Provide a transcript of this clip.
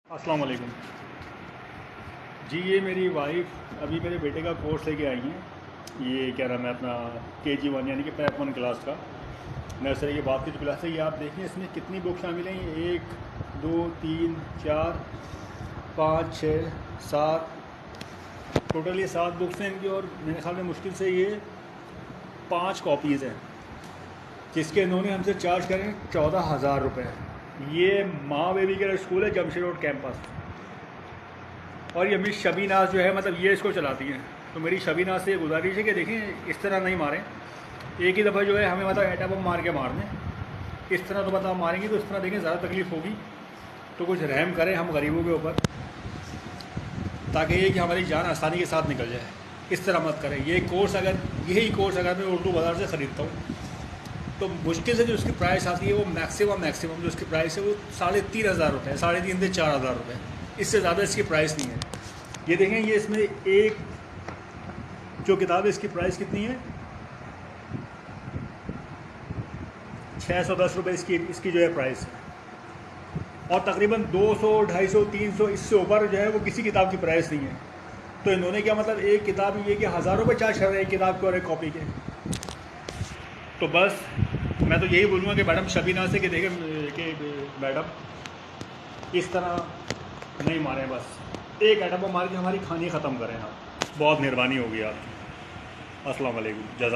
अस्सलाम वालेकुम जी। ये मेरी वाइफ अभी मेरे बेटे का कोर्स लेके आई हैं। ये क्या नाम है अपना KG1 यानी कि पैप 1 क्लास का, नर्सरी के बाद की जो क्लास है। ये आप देखें इसमें कितनी बुक शामिल हैं। 1 2 3 4 5 6 7, टोटल ये 7 बुक्स हैं इनकी। और मेरे ख्याल में मुश्किल से ये 5 कॉपीज़ हैं, जिसके इन्होंने हमसे चार्ज करें 14,000 रुपये। ये माँ बेबी केयर स्कूल है, जमशेद रोड कैंपस। और ये मिस शबीनाज जो है, मतलब ये इसको चलाती हैं। तो मेरी शबीनाज से ये गुजारिश है कि देखें इस तरह नहीं मारें। एक ही दफ़ा जो है हमें मतलब एटा बम मार के मारने, इस तरह तो मतलब मारेंगे तो इस तरह देखें ज़्यादा तकलीफ़ होगी। तो कुछ रहम करें हम गरीबों के ऊपर, ताकि ये कि हमारी जान आसानी के साथ निकल जाए। इस तरह मत करें। ये कोर्स अगर यही कोर्स अगर मैं उर्दू बाज़ार से ख़रीदता हूँ तो मुश्किल से जो उसकी प्राइस आती है वो मैक्सिमम जो उसकी प्राइस है वो 3,500 रुपये, 3,500 से 4,000 रुपये। इससे ज़्यादा इसकी प्राइस नहीं है। ये देखें, ये इसमें एक जो किताब है इसकी प्राइस कितनी है, 610 रुपये इसकी जो है प्राइस है। और तकरीबन 200, 250, 300 इससे ऊपर जो है वो किसी किताब की प्राइस नहीं है। तो इन्होंने क्या मतलब एक किताब ये कि 1,000 रुपये चार्ज कर रहे हैं एक किताब के और एक कॉपी के। तो बस मैं तो यही बोलूँगा कि मैडम शबीना से कि देखें कि मैडम इस तरह नहीं मारें, बस एक एटम मार के हमारी कहानी ख़त्म करें आप। बहुत मेहरबानी होगी आपकी। अस्सलाम वालेकुम। जज़ा